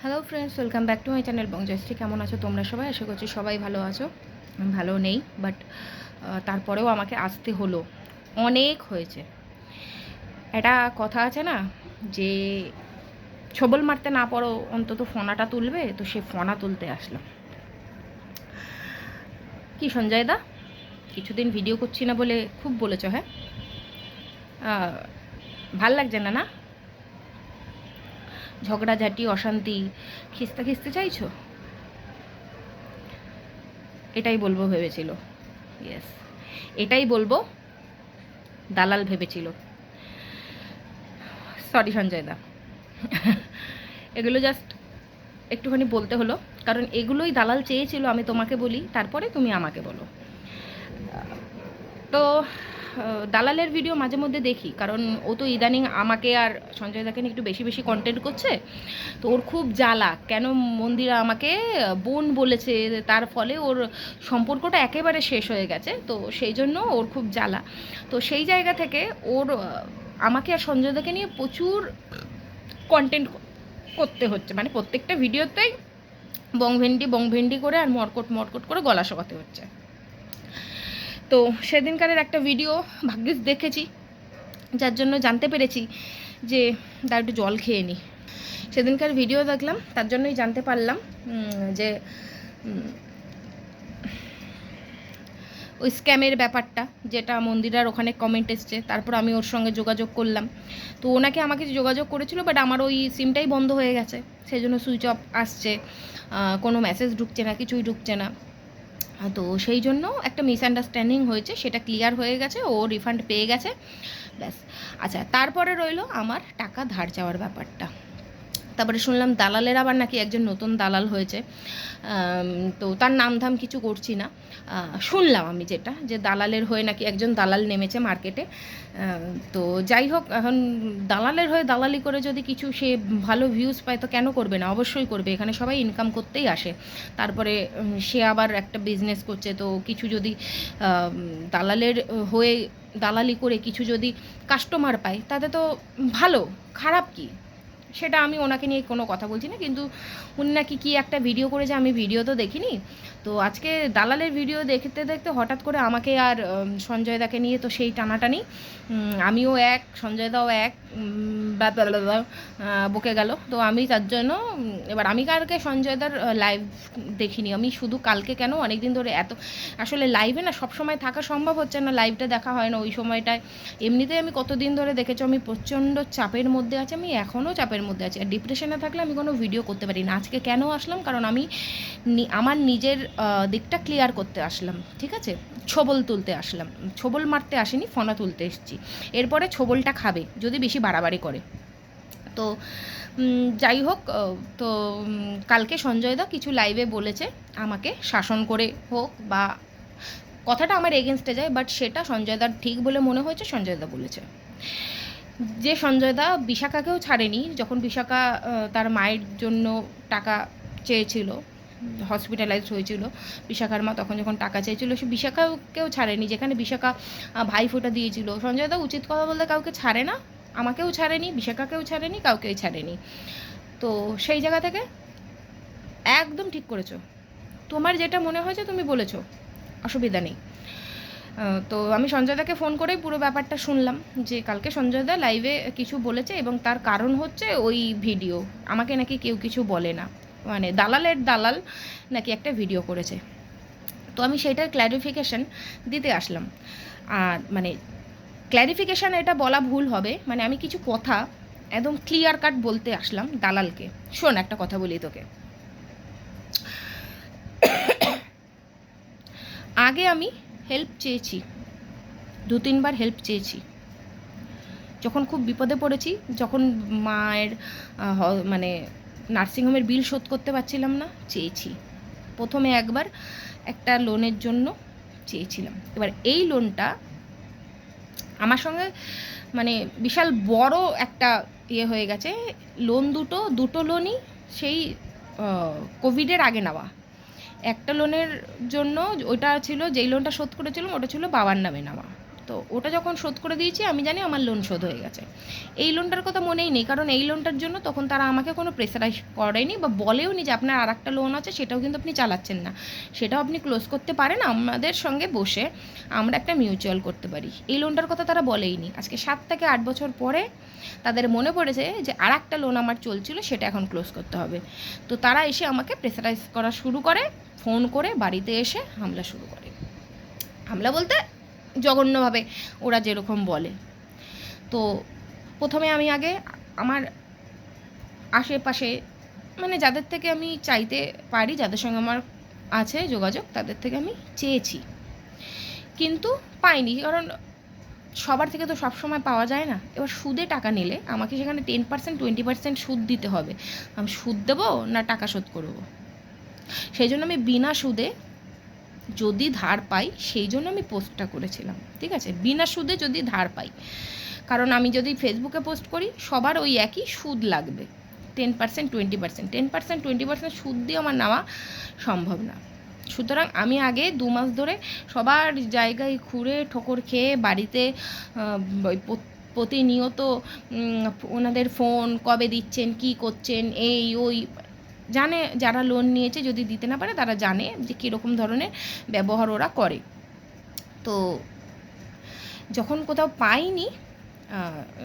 Hello friends, welcome back to my channel Bongjoyshree. কেমন আছো তোমরা সবাই? আশা করছি সবাই ভালো আছো। আমি ভালো নেই, বাট তারপরেও আমাকে আসতে হলো। অনেক হয়েছে। একটা কথা আছে না, যে ছবল মারতে না পারো অন্তত ফোনাটা তুলবে, তো সে ফোনা তুলতে আসলাম। কি সঞ্জয় দা, কিছুদিন ভিডিও করছি না বলে খুব বলেছো? হ্যাঁ, ভাল লাগছে না? না, ঝগড়াঝাটি, অশান্তি, খিস্তা খিস্তে চাইছো? এটাই বলবো ভেবেছিল। ইয়েস, এটাই বলবো দালাল ভেবেছিল। সরি সঞ্জয় দা, এগুলো জাস্ট একটুখানি বলতে হলো, কারণ এগুলোই দালাল চেয়েছিল আমি তোমাকে বলি, তারপরে তুমি আমাকে বলো। তো দালালের ভিডিও মাঝে মধ্যে দেখি, কারণ ও তো ইদানিং আমাকে আর সঞ্জয় দাকে নিয়ে একটু বেশি বেশি কন্টেন্ট করছে। তো ওর খুব জ্বালা, কেন মন্দিরা আমাকে বোন বলেছে, তার ফলে ওর সম্পর্কটা একেবারে শেষ হয়ে গেছে। তো সেই জন্য ওর খুব জ্বালা। তো সেই জায়গা থেকে ওর আমাকে আর সঞ্জয় দাকে নিয়ে প্রচুর কন্টেন্ট করতে হচ্ছে, মানে প্রত্যেকটা ভিডিওতেই বং ভেন্ডি করে আর মরকট মরকট করে গলা শোকাতে হচ্ছে। তো সেদিনকারের একটা ভিডিও ভাগ্যিস দেখেছি, যার জন্য জানতে পেরেছি যে তার একটু জল খেয়ে নিই। সেদিনকার ভিডিও দেখলাম, তার জন্যই জানতে পারলাম যে ওই স্ক্যামের ব্যাপারটা, যেটা মন্দিরার ওখানে কমেন্ট এসছে। তারপর আমি ওর সঙ্গে যোগাযোগ করলাম, তো ওনাকে আমাকে যোগাযোগ করেছিল, বাট আমার ওই সিমটাই বন্ধ হয়ে গেছে, সেই জন্য সুইচ অফ আসছে, কোনো মেসেজ ঢুকছে না, কিছুই ঢুকছে না। তো সেই জন্য একটা মিসআন্ডারস্ট্যান্ডিং হয়েছে, সেটা ক্লিয়ার হয়ে গেছে, ও রিফান্ড পেয়ে গেছে, ব্যাস। আচ্ছা, তারপরে রইলো আমার টাকা ধার চাওয়ার ব্যাপারটা। তারপরে শুনলাম দালালের আবার নাকি একজন নতুন দালাল হয়েছে। তো তার নাম ধাম কিছু করছি না, শুনলাম আমি যেটা, যে দালালের হয়ে নাকি একজন দালাল নেমেছে মার্কেটে। তো যাই হোক, এখন দালালের হয়ে দালালি করে যদি কিছু সে ভালো ভিউজ পায়, তো কেন করবে না? অবশ্যই করবে, এখানে সবাই ইনকাম করতেই আসে। তারপরে সে আবার একটা বিজনেস করছে, তো কিছু যদি দালালের হয়ে দালালি করে কিছু যদি কাস্টমার পায়, তাতে তো ভালো, খারাপ কি? সেটা আমি ওনাকে নিয়ে কোনো কথা বলছি না, কিন্তু উনি নাকি কি একটা ভিডিও করেছে, আমি ভিডিও তো দেখিনি। তো আজকে দালালের ভিডিও দেখতে দেখতে হঠাৎ করে আমাকে আর সঞ্জয় দাকে নিয়ে তো সেই টানাটানি, আমিও এক, সঞ্জয় দাও এক, বকে গেল। তো আমি তার জন্য এবার আমি কালকে সঞ্জয় দার লাইভ দেখিনি, আমি শুধু কালকে কেন, অনেক দিন ধরে এত আসলে লাইভে না সবসময় থাকা সম্ভব হচ্ছে না, লাইভটা দেখা হয় না ওই সময়টায়। এমনিতেই আমি কতদিন ধরে দেখেছো আমি প্রচণ্ড চাপের মধ্যে আছি, আমি এখনও চাপের মধ্যে আছি, আর ডিপ্রেশনে থাকলে আমি কোনো ভিডিও করতে পারি না। আজকে কেন আসলাম? কারণ আমি আমার নিজের দিকটা ক্লিয়ার করতে আসলাম, ঠিক আছে? ছবল তুলতে আসলাম, ছবল মারতে আসিনি, ফোনা তুলতে এসেছি। এরপরে ছবলটা খাবে যদি বেশি বাড়াবাড়ি করে। তো যাই হোক, তো কালকে সঞ্জয় দা কিছু লাইভে বলেছে আমাকে শাসন করে হোক, বা কথাটা আমার এগেনস্টে যায়, বাট সেটা সঞ্জয় দার ঠিক বলে মনে হয়েছে, সঞ্জয় দা বলেছে। যে সঞ্জয় দা বিশাখাকেও ছাড়েনি, যখন বিশাখা তার মায়ের জন্য টাকা চেয়েছিল, হসপিটালাইজড হয়েছিল বিশাখার মা, তখন যখন টাকা চেয়েছিল, সে বিশাখাকেও ছাড়েনি, যেখানে বিশাখা ভাইফোঁটা দিয়েছিল। সঞ্জয় দা উচিত কথা বলতে কাউকে ছাড়ে না, আমাকেও ছাড়েনি, বিশাখাকেও ছাড়েনি, কাউকেই ছাড়েনি। তো সেই জায়গা থেকে একদম ঠিক করেছো, তোমার যেটা মনে হয়েছে তুমি বলেছো, অসুবিধা নেই। তো আমি সঞ্জয়দাকে ফোন করেই পুরো ব্যাপারটা শুনলাম, যে কালকে সঞ্জয়দা লাইভে কিছু বলেছে, এবং তার কারণ হচ্ছে ওই ভিডিও, আমাকে নাকি কেউ কিছু বলে না, মানে দালালের দালাল নাকি একটা ভিডিও করেছে। তো আমি সেটার ক্ল্যারিফিকেশান দিতে আসলাম। আর মানে ক্ল্যারিফিকেশান এটা বলা ভুল হবে, মানে আমি কিছু কথা একদম ক্লিয়ার কাট বলতে আসলাম দালালকে। শোন, একটা কথা বলি তোকে। আগে আমি হেল্প চেয়েছি, 2-3 বার হেল্প চেয়েছি, যখন খুব বিপদে পড়েছি, যখন মায়ের মানে নার্সিংহোমের বিল শোধ করতে পারছিলাম না, চেয়েছি। প্রথমে একবার একটা লোনের জন্য চেয়েছিলাম। এবার এই লোনটা আমার সঙ্গে মানে বিশাল বড় একটা ইয়ে হয়ে গেছে। লোন দুটো লোনই সেই কোভিডের আগে নেওয়া। একটা লোনের জন্য ওইটা ছিল, যেই লোনটা শোধ করেছিলাম ওটা ছিল বাবার নামে নেওয়া, তো ওটা যখন শোধ করে দিয়েছি আমি জানি আমার লোন শোধ হয়ে গেছে। এই লোনটার কথা মনেই নেই, কারণ এই লোনটার জন্য তখন তারা আমাকে কোনো প্রেসারাইজ করেনি বা বলেও নি যে আপনার আর একটা লোন আছে, সেটাও কিন্তু আপনি চালাচ্ছেন না, সেটাও আপনি ক্লোজ করতে পারেন, আমাদের সঙ্গে বসে আমরা একটা মিউচুয়াল করতে পারি। এই লোনটার কথা তারা বলেই নি। আজকে 7 থেকে 8 বছর পরে তাদের মনে পড়েছে যে আর একটা লোন আমার চলছিল, সেটা এখন ক্লোজ করতে হবে। তো তারা এসে আমাকে প্রেসারাইজ করা শুরু করে, ফোন করে বাড়িতে এসে হামলা শুরু করে। হামলা বলতে জঘন্যভাবে ওরা যেরকম বলে। তো প্রথমে আমি আগে আমার আশেপাশে মানে যাদের থেকে আমি চাইতে পারি, যাদের সঙ্গে আমার আছে যোগাযোগ, তাদের থেকে আমি চেয়েছি, কিন্তু পাইনি, কারণ সবার থেকে তো সবসময় পাওয়া যায় না। এবার সুদে টাকা নিলে আমাকে সেখানে 10% 20% সুদ দিতে হবে। আমি সুদ দেবো না টাকা শোধ করবো? সেই জন্য আমি বিনা সুদে যদি ধার পাই, সেই জন্য আমি পোস্টটা করেছিলাম, ঠিক আছে, বিনা সুদে যদি ধার পাই। কারণ আমি যদি ফেসবুকে পোস্ট করি সবার ওই একই সুদ লাগবে, 10% 20%, 10% 20% সুদ দিয়ে আমার নেওয়া সম্ভব না। সুতরাং আমি আগে 2 মাস ধরে সবার জায়গায় ঘুরে ঠোকর খেয়ে বাড়িতে প্রতিনিয়ত ওনাদের ফোন কবে দিচ্ছেন, কি করছেন, এই ওই জানে, যারা লোন নিয়েছে যদি দিতে না পারে তারা জানে যে কীরকম ধরনের ব্যবহার ওরা করে। তো যখন কোথাও পাইনি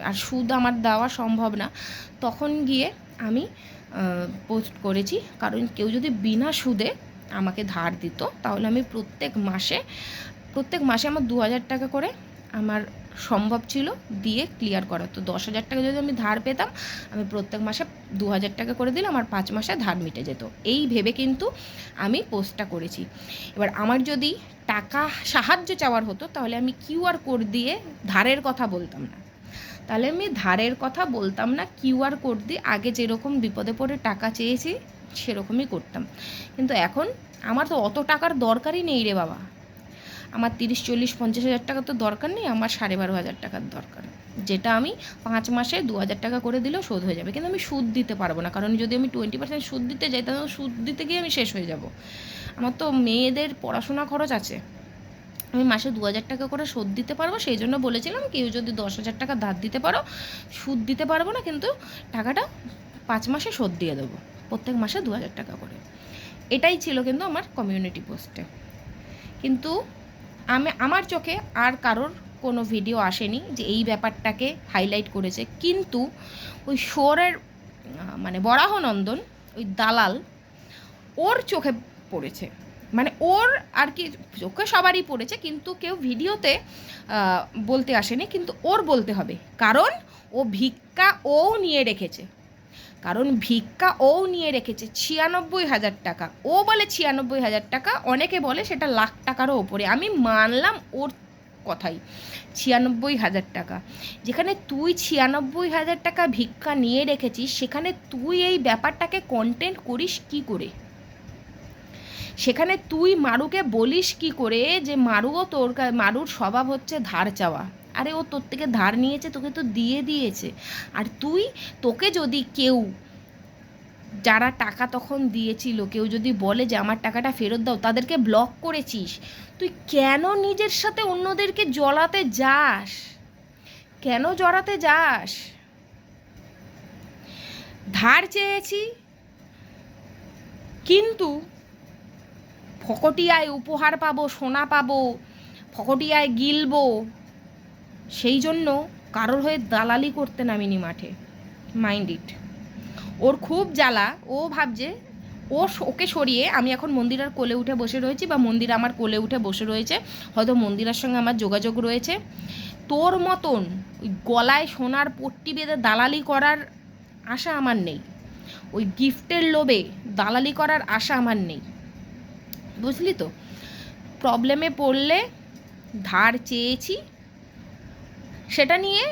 আর সুদ আমার দেওয়া সম্ভব না, তখন গিয়ে আমি পোস্ট করেছি। কারণ কেউ যদি বিনা সুদে আমাকে ধার দিত, তাহলে আমি প্রত্যেক মাসে আমার 2,000 টাকা করে আমার সম্ভব ছিল দিয়ে ক্লিয়ার করা। তো 10,000 টাকা যদি আমি ধার পেতাম, আমি প্রত্যেক মাসে 2,000 টাকা করে দিলে আমার 5 মাসে ধার মিটে যেত। এই ভেবে কিন্তু আমি পোস্টটা করেছি। এবার আমার যদি টাকা সাহায্য চাওয়ার হতো, তাহলে আমি কিউআর কোড দিয়ে ধারের কথা বলতাম না, কিউআর কোড দিয়ে আগে যেরকম বিপদে পড়ে টাকা চেয়েছি সেরকমই করতাম। কিন্তু এখন আমার তো অত টাকার দরকারই নেই রে বাবা। আমার 30, 40, 50,000 টাকা তো দরকার নেই, আমার 12,500 টাকার দরকার, যেটা আমি 5 মাসে 2,000 টাকা করে দিলেও শোধ হয়ে যাবে। কিন্তু আমি সুদ দিতে পারবো না, কারণ যদি আমি 20% সুদ দিতে যাই, তাহলে সুদ দিতে গিয়ে আমি শেষ হয়ে যাব। আমার তো মেয়েদের পড়াশোনা খরচ আছে, আমি মাসে 2,000 টাকা করে শোধ দিতে পারবো। সেই জন্য বলেছিলাম কেউ যদি 10,000 টাকা ধার দিতে পারো, সুদ দিতে পারবো না, কিন্তু টাকাটা 5 মাসে শোধ দিয়ে দেবো, প্রত্যেক মাসে 2,000 টাকা করে। এটাই ছিল কিন্তু আমার কমিউনিটি পোস্টে। কিন্তু আমার চোখে আর কারোর কোনো ভিডিও আসেনি যে এই ব্যাপারটাকে হাইলাইট করেছে। কিন্তু ওই শোরের মানে বরাহনন্দন, ওই দালাল, ওর চোখে পড়েছে, মানে ওর আর কি চোখে সবারই পড়েছে, কিন্তু কেউ ভিডিওতে বলতে আসেনি, কিন্তু ওর বলতে হবে, কারণ ও ভিক্ষা নিয়ে রেখেছে। 96,000 টাকা। ও বলে 96,000 টাকা, অনেকে বলে সেটা লাখ টাকারও ওপরে। আমি মানলাম ওর কথাই, 96,000 টাকা। যেখানে তুই 96,000 টাকা ভিক্ষা নিয়ে রেখেছিস, সেখানে তুই এই ব্যাপারটাকে কন্টেন্ট করিস কি করে? সেখানে তুই মারুকে বলিস কি করে যে মারুর স্বভাব হচ্ছে ধার চাওয়া? আরে ও তোর থেকে ধার নিয়েছে, তোকে তো দিয়ে দিয়েছে। আর তোকে যদি কেউ, যারা টাকা তখন দিয়েছিল, কেউ যদি বলে যে আমার টাকাটা ফেরত দাও, তাদেরকে ব্লক করেছিস। তুই কেন নিজের সাথে অন্যদেরকে জড়াতে যাস? ধার চেয়েছি, কিন্তু ফকটিয়ায় উপহার পাবো, সোনা পাবো, ফকটিয়ায় গিলবো, সেই জন্য কারোর হয়ে দালালি করতে নামিনি মাঠে। Mind it. ওর খুব জ্বালা, ও ভাবছে ওকে সরিয়ে আমি এখন মন্দিরার কোলে উঠে বসে রয়েছি, বা মন্দিরা আমার কোলে উঠে বসে রয়েছে, হয়তো মন্দিরার সঙ্গে আমার যোগাযোগ রয়েছে। তোর মতন ওই গলায় সোনার পট্টি বেঁধে দালালি করার আশা আমার নেই, ওই গিফটের লোভে দালালি করার আশা আমার নেই, বুঝলি তো? প্রবলেমে পড়লে ধার চেয়েছি, সেটা নিয়ে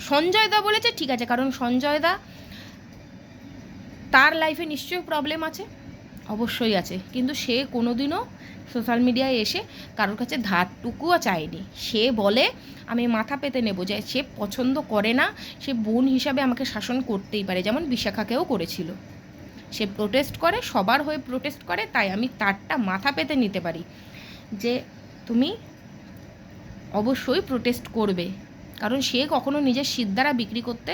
সঞ্জয়দা বলেছে ঠিক আছে, কারণ সঞ্জয়দা তার লাইফে নিশ্চয়ই প্রবলেম আছে, অবশ্যই আছে, কিন্তু সে কোনোদিনও সোশ্যাল মিডিয়ায় এসে কারোর কাছে ধারটুকুও চায়নি। সে বলে আমি মাথা পেতে নেব, যে সে পছন্দ করে না, সে বোন হিসাবে আমাকে শাসন করতেই পারে, যেমন বিশাখাকেও করেছিল। সে প্রোটেস্ট করে, সবার হয়ে প্রোটেস্ট করে, তাই আমি তারটা মাথা পেতে নিতে পারি যে তুমি অবশ্যই প্রোটেস্ট করবে, কারণ সে কখনো নিজের সিদ্ধারা বিক্রি করতে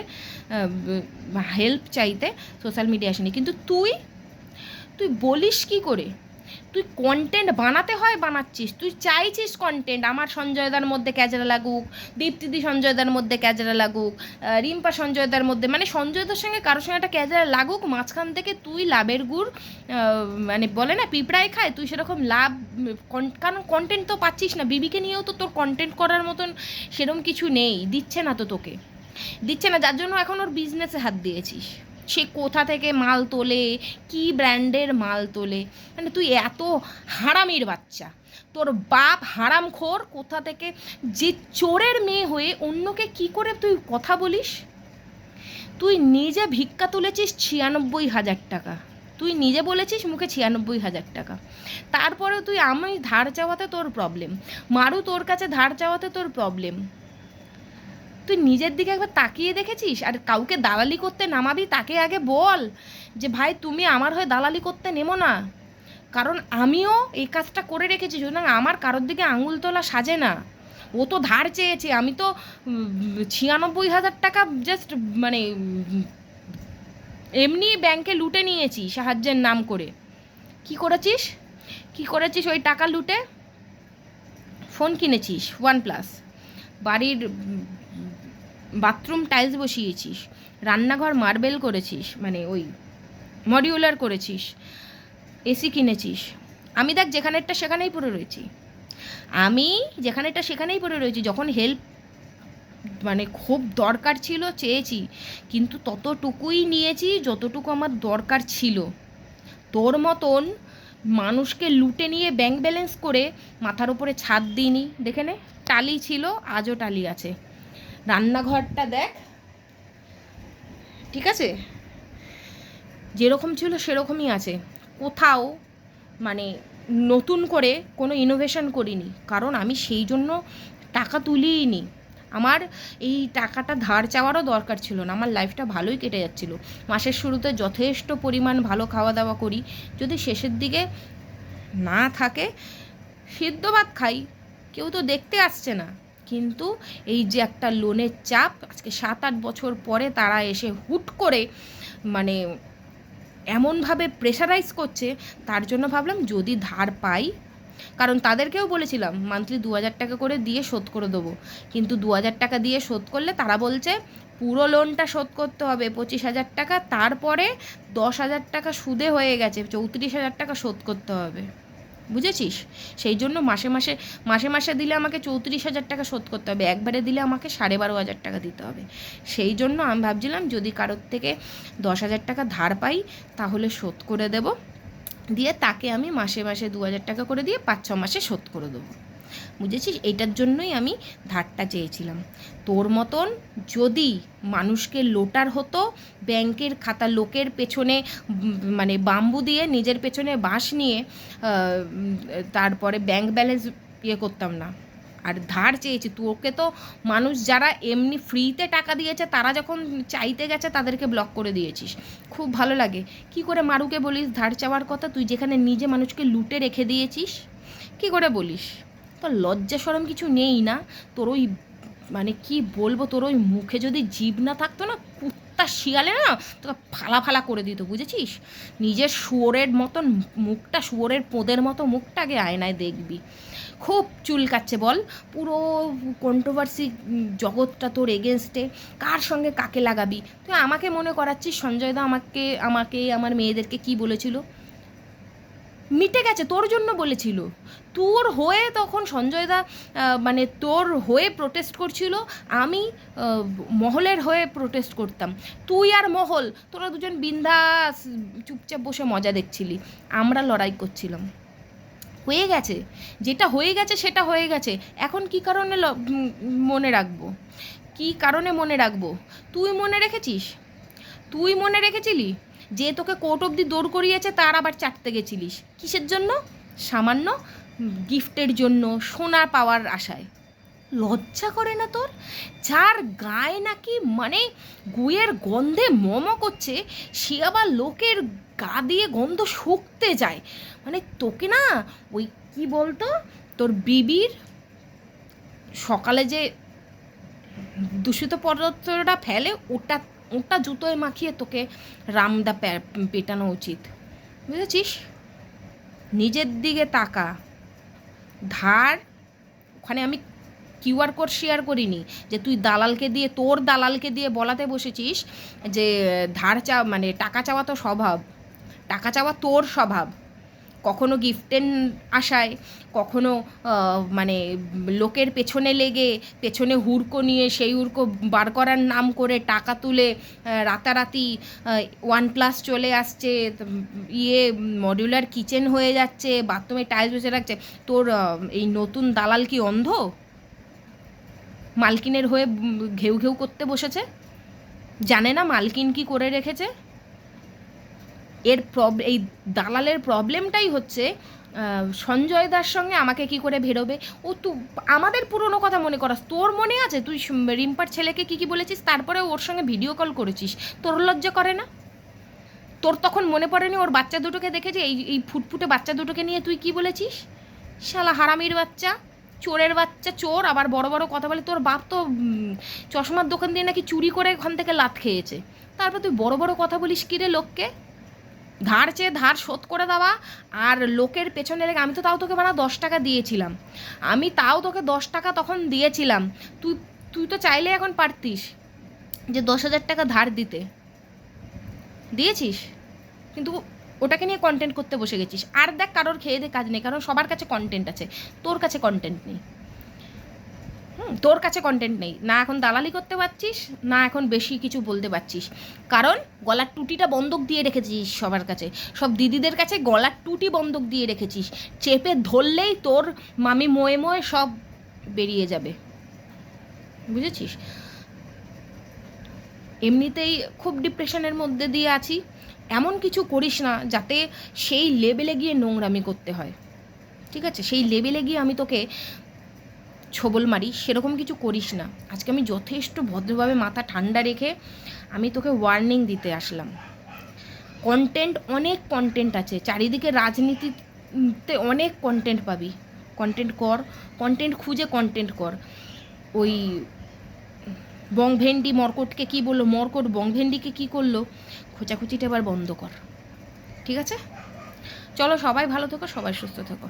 হেল্প চাইতে সোশ্যাল মিডিয়া আসেনি। কিন্তু তুই তুই বলিস কি করে? তুই কন্টেন্ট বানাতে হয় বানাচ্ছিস, তুই চাইছিস কন্টেন্ট আমার সঞ্জয়দার মধ্যে ক্যাজরা লাগুক, দীপ্তিদি সঞ্জয়দার মধ্যে ক্যাজরা লাগুক, রিম্পা সঞ্জয়দার মধ্যে, মানে সঞ্জয়দার সঙ্গে কারোর সঙ্গে একটা ক্যাজরা লাগুক, মাঝখান থেকে তুই লাভের গুড় মানে বলে না পিঁপড়ায় খায়, তুই সেরকম লাভ, কারণ কন্টেন্ট তো পাচ্ছিস না। বিবিকে নিয়েও তো তোর কন্টেন্ট করার মতন সেরকম কিছু নেই, দিচ্ছে না তো তোকে, দিচ্ছে না, যার জন্য এখন ওর বিজনেসে হাত দিয়েছিস। সে কোথা থেকে মাল তোলে, কি ব্র্যান্ডের মাল তোলে, মানে তুই এত হারামির বাচ্চা, তোর বাপ হারামখোর, কোথা থেকে যে চোরের মেয়ে হয়ে অন্যকে কি করে তুই কথা বলিস? তুই নিজে ভিক্ষা তুলেছিস 96,000 টাকা, তুই নিজে বলেছিস মুখে 96,000 টাকা, তারপরেও তুই আমি ধার চাওয়াতে তোর প্রবলেম, মারু তোর কাছে ধার চাওয়াতে তোর প্রবলেম। তুই নিজের দিকে একবার তাকিয়ে দেখেছিস? আর কাউকে দালালি করতে নামাবি তাকে আগে বল যে ভাই তুমি আমার হয়ে দালালি করতে নেমো না, কারণ আমিও এই কাজটা করে রেখেছি, সুতরাং আমার কারোর দিকে আঙুল তোলা সাজে না। ও তো ধার চেয়েছে, আমি তো 96,000 টাকা জাস্ট মানে এমনি ব্যাংকে লুটে নিয়েছি সাহায্যের নাম করে। কি করেছিস, কি করেছিস ওই টাকা লুটে? ফোন কিনেছিস OnePlus, বাড়ির বাথরুম টাইলস বসিয়েছিস, রান্নাঘর মার্বেল করেছিস, মানে ওই মডিউলার করেছিস, এসি কিনেছিস। আমি দেখ যেখানেরটা সেখানেই পড়ে রয়েছি, আমি যেখানেরটা সেখানেই পড়ে রয়েছি। যখন হেল্প মানে খুব দরকার ছিল চেয়েছি, কিন্তু ততটুকুই নিয়েছি যতটুকু আমার দরকার ছিল। তোর মতন মানুষকে লুটে নিয়ে ব্যাংক ব্যালেন্স করে মাথার উপরে ছাদ দিইনি। দেখে নে, টালি ছিল, আজও টালি আছে। রান্নাঘরটা দেখ, ঠিক আছে, যেরকম ছিল সেরকমই আছে, কোথাও মানে নতুন করে কোনো ইনোভেশন করিনি, কারণ আমি সেই জন্য টাকা তুলিই নি। আমার এই টাকাটা ধার চাওয়ারও দরকার ছিল না, আমার লাইফটা ভালোই কেটে যাচ্ছিলো। মাসের শুরুতে যথেষ্ট পরিমাণ ভালো খাওয়া দাওয়া করি, যদি শেষের দিকে না থাকে সিদ্ধ ভাত খাই, কেউ তো দেখতে আসছে না। কিন্তু এই যে একটা লোনের চাপ, আজকে 7-8 বছর পরে তারা এসে হুট করে মানে এমনভাবে প্রেশারাইজ করছে, তার জন্য ভাবলাম যদি ধার পাই, কারণ তাদেরকেও বলেছিলাম মান্থলি 2,000 টাকা করে দিয়ে শোধ করে দেবো, কিন্তু 2,000 টাকা দিয়ে শোধ করলে তারা বলছে পুরো লোনটা শোধ করতে হবে 25,000 টাকা, তারপরে 10,000 টাকা সুদে হয়ে গেছে, 34,000 টাকা শোধ করতে হবে। বুঝেছিস? সেই জন্য মাসে মাসে মাসে মাসে দিলে আমাকে 34,000 টাকা শোধ করতে হবে, একবারে দিলে আমাকে 12,500 টাকা দিতে হবে। সেই জন্য আমি ভাবছিলাম যদি কারোর থেকে 10,000 টাকা ধার পাই তাহলে শোধ করে দেব, দিয়ে তাকে আমি মাসে মাসে 2,000 টাকা করে দিয়ে 5-6 মাসে শোধ করে দেবো। বুঝেছিস? এইটার জন্যই আমি ধারটা চেয়েছিলাম। তোর মতন যদি মানুষকে লোটার হতো, ব্যাংকের খাতা লোকের পেছনে মানে বাম্বু দিয়ে নিজের পেছনে বাঁশ নিয়ে তারপরে ব্যাংক ব্যালেন্স ইয়ে করতাম না। আর ধার চেয়েছি, তোকে তো মানুষ যারা এমনি ফ্রিতে টাকা দিয়েছে তারা যখন চাইতে গেছে তাদেরকে ব্লক করে দিয়েছিস। খুব ভালো লাগে। কি করে মারুকে বলিস ধার চাওয়ার কথা, তুই যেখানে নিজে মানুষকে লুটে রেখে দিয়েছিস? কি করে বলিস? তোর লজ্জা শরম কিছু নেই না? তোর ওই মানে কি বলবো, তোর ওই মুখে যদি জিভ না থাকতো না, কুত্তা শিয়ালে না তোকে ফালা ফালা করে দিত, বুঝেছিস? নিজের শুয়োরের মতন মুখটা, শুয়োরের পোদের মতো মুখটাকে আয়নায় দেখবি। খুব চুলকাচ্ছে বল, পুরো কন্ট্রোভার্সি জগৎটা তোর এগেনস্টে, কার সঙ্গে কাকে লাগাবি? তুই আমাকে মনে করাচ্ছিস সঞ্জয়দা আমাকে আমাকে আমার মেয়েদেরকে কি বলেছিল? মিটে গেছে, তোর জন্য বলেছিল, তোর হয়ে তখন সঞ্জয়দা মানে তোর হয়ে প্রোটেস্ট করছিল, আমি মহলের হয়ে প্রোটেস্ট করতাম। তুই আর মহল তোরা দুজন বিন্দাস চুপচাপ বসে মজা দেখছিলি, আমরা লড়াই করছিলাম। হয়ে গেছে, যেটা হয়ে গেছে সেটা হয়ে গেছে, এখন কী কারণে মনে রাখবো? কী কারণে মনে রাখবো? তুই মনে রেখেছিস? তুই মনে রেখেছিলি? যে তোকে কোর্ট অবধি দৌড় করিয়েছে তার আবার চাটতে গেছিলিস কিসের জন্য? সামান্য গিফটের জন্য, সোনা পাওয়ার আশায়। লজ্জা করে না তোর? যার গায়ে নাকি মানে গুয়ের গন্ধে মম করছে, সে আবার লোকের গা দিয়ে গন্ধ শুকতে যায়। মানে তোকে না ওই কি বলতো, তোর বিবির সকালে যে দূষিত পদার্থটা ফেলে ওটা ওটা জুতোয় মাখিয়ে তোকে রামদা পেটানো উচিত, বুঝেছিস? নিজের দিকে তাকা। ধার, ওখানে আমি কিউআর কোড শেয়ার করিনি যে তুই দালালকে দিয়ে, তোর দালালকে দিয়ে বলাতে বসেছিস যে ধার মানে টাকা চাওয়া তো স্বভাব, টাকা চাওয়া তোর স্বভাব। কখনো গিফটের আশায়, কখনো মানে লোকের পেছনে লেগে, পেছনে হুড়কো নিয়ে সেই হুড়কো বার করার নাম করে টাকা তুলে রাতারাতি OnePlus চলে আসছে, মডিউলার কিচেন হয়ে যাচ্ছে, বাথরুমে টাইলস বসে রাখছে। তোর এই নতুন দালাল কি অন্ধ? মালকিনের হয়ে ঘেউ ঘেউ করতে বসেছে, জানে না মালকিন কি করে রেখেছে? এই দালালের প্রবলেমটাই হচ্ছে সঞ্জয় দার সঙ্গে আমাকে কি করে বেরোবে। ও তুই আমাদের পুরনো কথা মনে করাস, তোর মনে আছে তুই রিম্পার ছেলেকে কি বলেছিস, তারপরে ওর সঙ্গে ভিডিও কল করেছিস, তোর লজ্জা করে না? তোর তখন মনে পড়েনি ওর বাচ্চা দুটোকে দেখেছে, এই ফুটফুটে বাচ্চা দুটোকে নিয়ে তুই কি বলেছিস? শালা হারামির বাচ্চা, চোরের বাচ্চা, চোর, আবার বড় বড় কথা বলে। তোর বাপ তো চশমার দোকান দিয়ে নাকি চুরি করে ওখান থেকে লাত খেয়েছে, তারপর তুই বড় বড় কথা বলিস কি রে লোককে? ধার চেয়ে ধার শোধ করে দেওয়া আর লোকের পেছনে লেগে। আমি তো তাও তোকে 10 টাকা দিয়েছিলাম, আমি তাও তোকে 10 টাকা তখন দিয়েছিলাম। তুই তুই তো চাইলে এখন পারতিস যে 10,000 টাকা ধার দিতে, দিয়েছিস, কিন্তু ওটাকে নিয়ে কন্টেন্ট করতে বসে গেছিস। আর দেখ, কারোর খেয়ে দে কাজ নেই, কারণ সবার কাছে কন্টেন্ট আছে, তোর কাছে কন্টেন্ট নেই। তোর কাছে কন্টেন্ট নেই, না এখন দালালি করতে পারছিস, না এখন বেশি কিছু বলতে পারছিস, কারণ গলার টুটিটা বন্ধক দিয়ে রেখেছিস সবার কাছে, সব দিদিদের কাছে গলার টুটি বন্ধক দিয়ে রেখেছিস। চেপে ধরলেই তোর মামি মোয়ে মোয়ে সব বেরিয়ে যাবে, বুঝেছিস? এমনিতেই খুব ডিপ্রেশনের মধ্যে দিয়ে আছি, এমন কিছু করিস না যাতে সেই লেভেলে গিয়ে নোংরামি করতে হয়, ঠিক আছে? সেই লেভেলে গিয়ে আমি তোকে ছবল মারি, সেরকম কিছু করিস না। আজকে আমি যথেষ্ট ভদ্রভাবে মাথা ঠান্ডা রেখে আমি তোকে ওয়ার্নিং দিতে আসলাম। কন্টেন্ট, অনেক কন্টেন্ট আছে চারিদিকে, রাজনীতিতে অনেক কন্টেন্ট পাবি, কন্টেন্ট কর, কন্টেন্ট খুঁজে কন্টেন্ট কর। ওই বংভেন্ডি মর্কটকে কি বললো, মর্কট বংভেন্ডিকে কি করলো, খোঁচাখুচিটা এবার বন্ধ কর, ঠিক আছে? চলো, সবাই ভালো থেকো, সবাই সুস্থ থেকো।